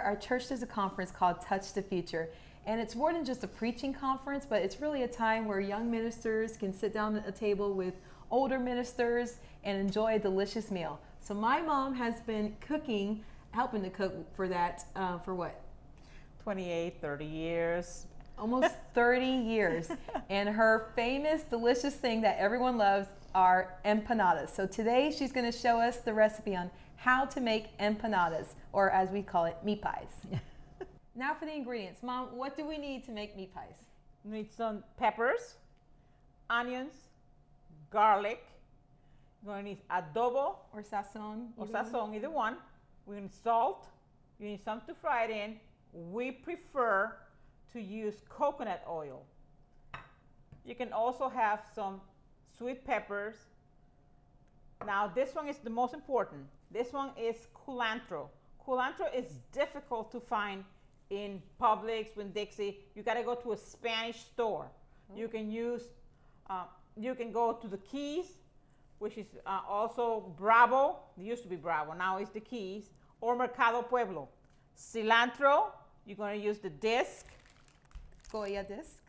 our church does a conference called Touch the Future. And it's more than just a preaching conference, but it's really a time where young ministers can sit down at a table with older ministers and enjoy a delicious meal. So my mom has been cooking, helping to cook for that, for what? 28, 30 years. Almost 30 years. And her famous, delicious thing that everyone loves are empanadas. So today she's going to show us the recipe on how to make empanadas, or as we call it, meat pies. Now for the ingredients. Mom, what do we need to make meat pies? We need some peppers, onions, garlic. You're going to need adobo Or sazon. or sazon, either one. We're going to need salt. You need something to fry it in. We prefer to use coconut oil. You can also have some sweet peppers. Now this one is the most important. This one is culantro. Culantro is difficult to find in Publix, Winn-Dixie. You got to go to a Spanish store. Oh. You can use, you can go to the Keys, which is also Bravo. It used to be Bravo, now it's the Keys, or Mercado Pueblo. Cilantro, you're going to use the disc. Goya disc.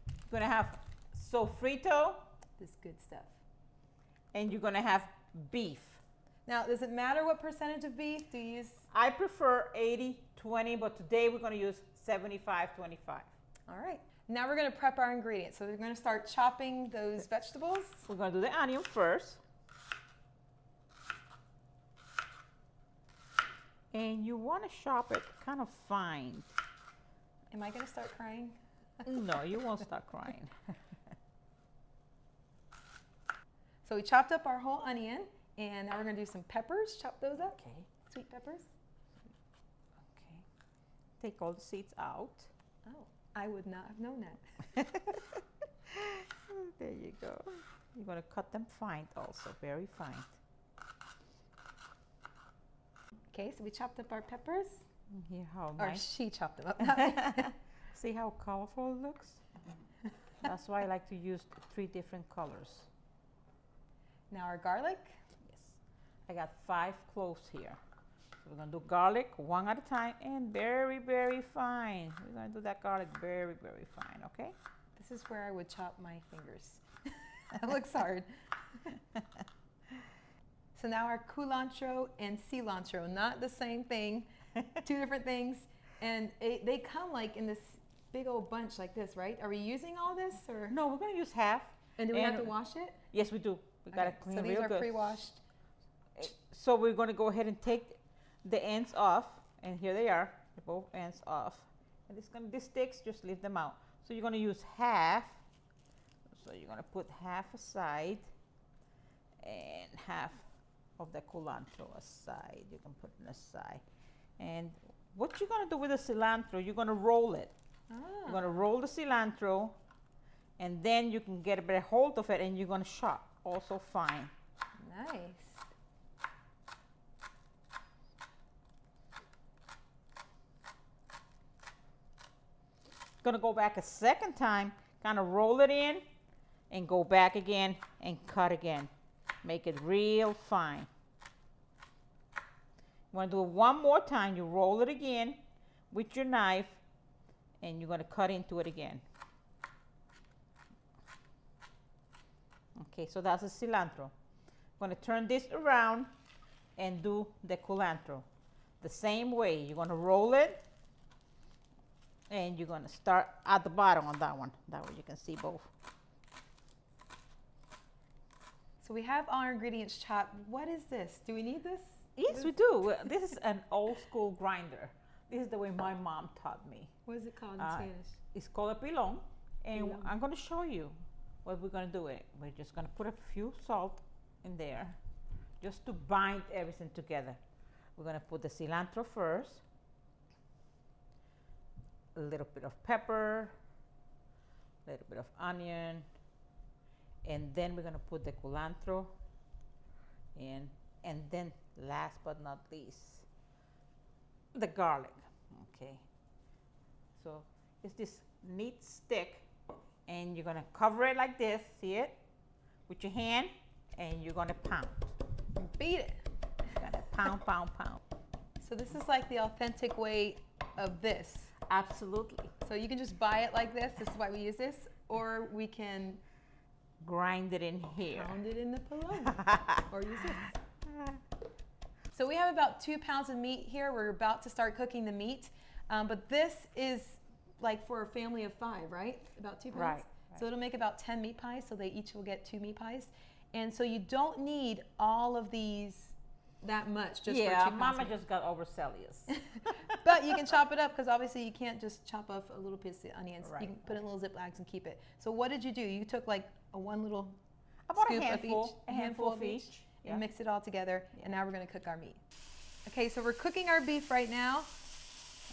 You're going to have sofrito. This good stuff. And you're going to have beef. Now, does it matter what percentage of beef do you use? I prefer 80-20, but today we're going to use 75-25. All right. Now we're going to prep our ingredients. So we're going to start chopping those vegetables. We're going to do the onion first. And you want to chop it kind of fine. Am I going to start crying? No, you won't start crying. So we chopped up our whole onion, and now we're going to do some peppers. Chop those up. Okay. Sweet peppers. Okay. Take all the seeds out. Oh, I would not have known that. There you go. You're going to cut them fine also, very fine. Okay, so we chopped up our peppers. Here how Or nice. she chopped them up. See how colorful it looks? That's why I like to use 3 different colors. Now our garlic. Yes. I got 5 cloves here. So we're going to do garlic one at a time and very, very fine. We're going to do that garlic very, very fine, okay? This is where I would chop my fingers. That looks hard. So now our culantro and cilantro, not the same thing, 2 different things. And they come like in this big old bunch like this, right? Are we using all this or? No, we're going to use half. And do we have to wash it? Yes, we do. We got to clean it real good. So these are pre-washed. So we're going to go ahead and take the ends off, and here they are, both ends off. And these sticks, just leave them out. So you're going to use half. So you're going to put half aside and half of the culantro aside. You can put it aside. And what you're going to do with the cilantro, you're going to roll it. Ah. You're going to roll the cilantro, and then you can get a better hold of it, and you're going to chop also fine. Nice. Going to go back a second time, kind of roll it in, and go back again and cut again. Make it real fine. You want to do it one more time. You roll it again with your knife, and you're going to cut into it again. Okay, so that's the cilantro. I'm going to turn this around and do the culantro. The same way, you're going to roll it, and you're going to start at the bottom on that one. That way you can see both. So we have all our ingredients chopped. What is this? Do we need this? Yes, we do. This is an old school grinder. This is the way my mom taught me. What is it called in Spanish? It's called a pilon. And Pilon. I'm going to show you what we're going to do with it. We're just going to put a few salt in there just to bind everything together. We're going to put the cilantro first, a little bit of pepper, a little bit of onion, and then we're going to put the culantro in, and then last but not least, the garlic. Okay, so it's this neat stick, and you're going to cover it like this, see it, with your hand, and you're going to pound. Beat it. You're going to pound, pound, pound. So this is like the authentic way of this. Absolutely. So you can just buy it like this. This is why we use this. Or we can Grind it in here. pound it in the paloma. Or use this. So we have about 2 pounds of meat here. We're about to start cooking the meat. But this is like for a family of 5, right? About 2 pounds. Right. So it'll make about 10 meat pies. So they each will get 2 meat pies. And so you don't need all of these that much just for 2 pounds. Mama just got overzealous. But you can chop it up because obviously you can't just chop off a little piece of onions. Right, You can put it in little Ziplocs and keep it. So what did you do? You took like one little About scoop a handful, of each, a handful of each, and mix it all together. And now we're going to cook our meat. Okay, so we're cooking our beef right now.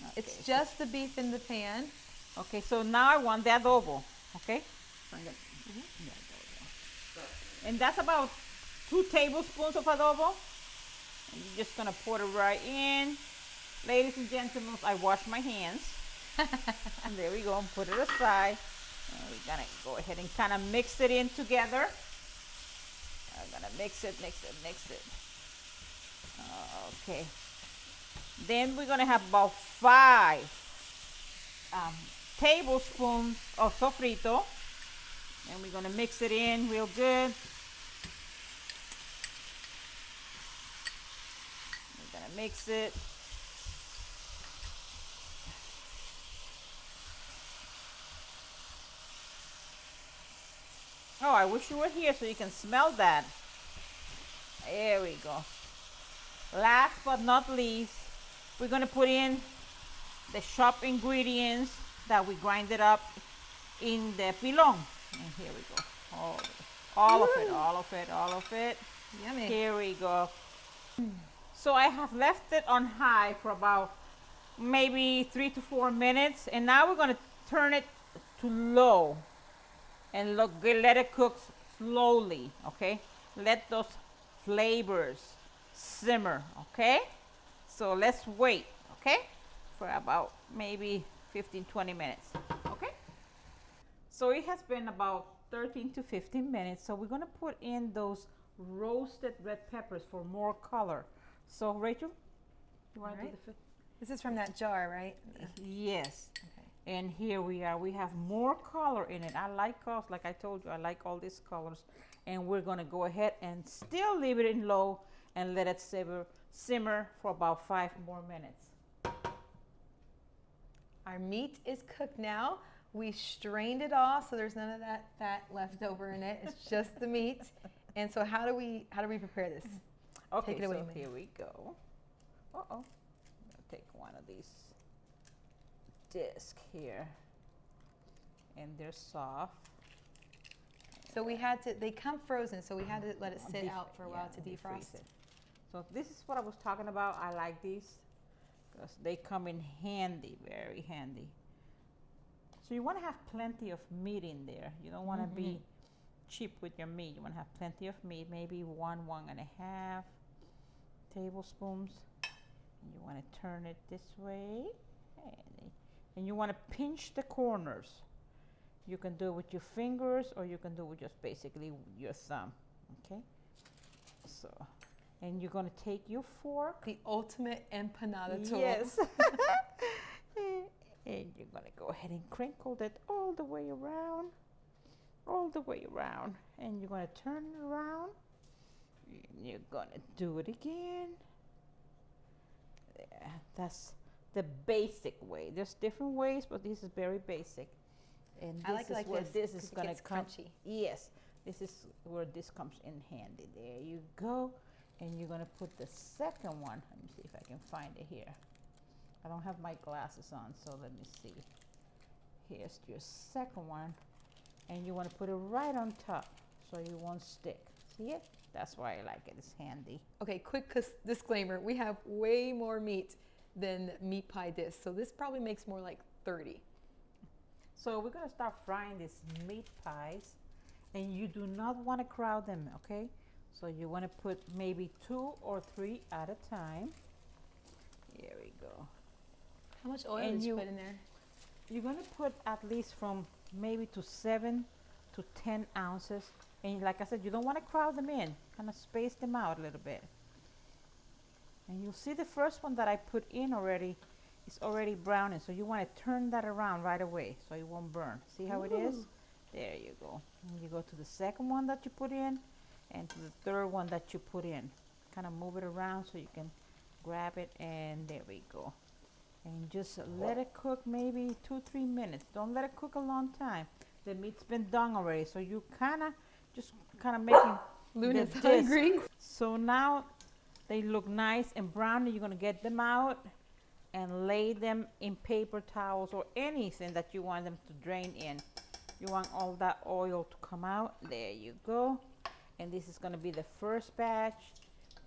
Okay. It's just the beef in the pan. Okay, so now I want the adobo. Okay. And that's about 2 tablespoons of adobo. And you're just gonna pour it right in. Ladies and gentlemen, I wash my hands. And there we go, put it aside. And we're gonna go ahead and kind of mix it in together. I'm gonna mix it. Okay. Then we're gonna have about 5 tablespoons of sofrito. And we're gonna mix it in real good. We're gonna mix it. Oh, I wish you were here so you can smell that. There we go. Last but not least, we're gonna put in the shop ingredients that we grinded up in the pilon. And here we go. All of it. Yummy. Here we go. So I have left it on high for about maybe 3 to 4 minutes. And now we're going to turn it to low. And let it cook slowly, okay? Let those flavors simmer, okay? So let's wait, okay? For about maybe 15-20 minutes, okay? So it has been about 13 to 15 minutes. So we're gonna put in those roasted red peppers for more color. So Rachel, you wanna do the This is from that jar, right? Yes. Okay. And here we are. We have more color in it. I like colors, like I told you, I like all these colors. And we're gonna go ahead and still leave it in low and let it simmer for about 5 more minutes. Our meat is cooked now. We strained it off, so there's none of that fat left over in it. It's just the meat. And so how do we prepare this? Okay, Take it away, so Minnie. here we go. I'm gonna take one of these discs here, and they're soft. So they come frozen, so we had to let it sit out for a while to defrost. It. So this is what I was talking about. I like these because they come in handy, very handy. So you want to have plenty of meat in there. You don't want to be cheap with your meat. You want to have plenty of meat, maybe 1.5 tablespoons. And you want to turn it this way. And you want to pinch the corners. You can do it with your fingers or you can do it with just basically your thumb, okay? So, and you're gonna take your fork. The ultimate empanada tool. Yes. And you're gonna go ahead and crinkle that all the way around. And you're gonna turn it around. And you're gonna do it again. Yeah, that's the basic way. There's different ways, but this is very basic. And I like where this is it gonna gets come. crunchy. Yes, this is where this comes in handy. There you go. And you're gonna put the second one. Let me see if I can find it here. I don't have my glasses on, so let me see. Here's your second one. And you wanna put it right on top so it won't stick. See it? That's why I like it. It's handy. Okay, quick disclaimer. We have way more meat than meat pie disc, so this probably makes more like 30. So we're gonna start frying these meat pies, and you do not want to crowd them, okay? So you want to put maybe 2 or 3 at a time. Here we go. How much oil And did you put in there? You're gonna put at least from maybe to 7 to 10 ounces. And like I said, you don't want to crowd them in. Kind of space them out a little bit. And you'll see the first one that I put in already is already browning. So you want to turn that around right away so it won't burn. See how it is? There you go. And you go to the second one that you put in and to the third one that you put in. Kind of move it around so you can grab it, and there we go. And just let it cook maybe 2-3 minutes. Don't let it cook a long time. The meat's been done already, so you kind of making Luna's the hungry. disc. So now they look nice and brown. You're gonna get them out and lay them in paper towels or anything that you want them to drain in. You want all that oil to come out. There you go. And this is gonna be the first batch,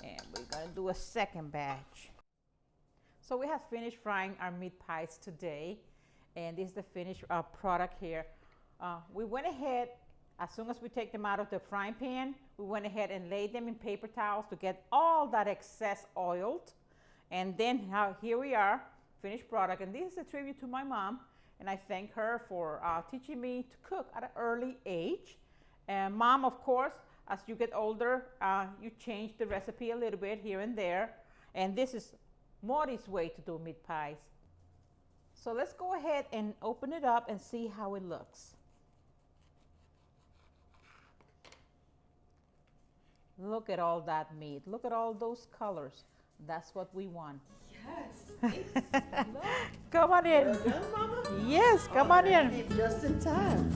and we're gonna do a second batch. So we have finished frying our meat pies today, and this is the finished product here. We went ahead, as soon as we take them out of the frying pan, we went ahead and laid them in paper towels to get all that excess oiled. And then here we are, finished product. And this is a tribute to my mom, and I thank her for teaching me to cook at an early age. And Mom, of course, as you get older, you change the recipe a little bit here and there. And this is Mory's way to do meat pies. So let's go ahead and open it up and see how it looks. Look at all that meat. Look at all those colors. That's what we want. Yes. Come on in. Well done, Mama. Yes, come on in. Just in time.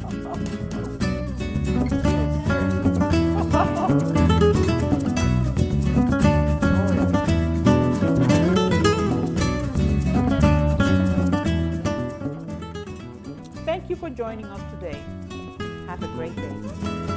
Thank you for joining us today. Have a great day.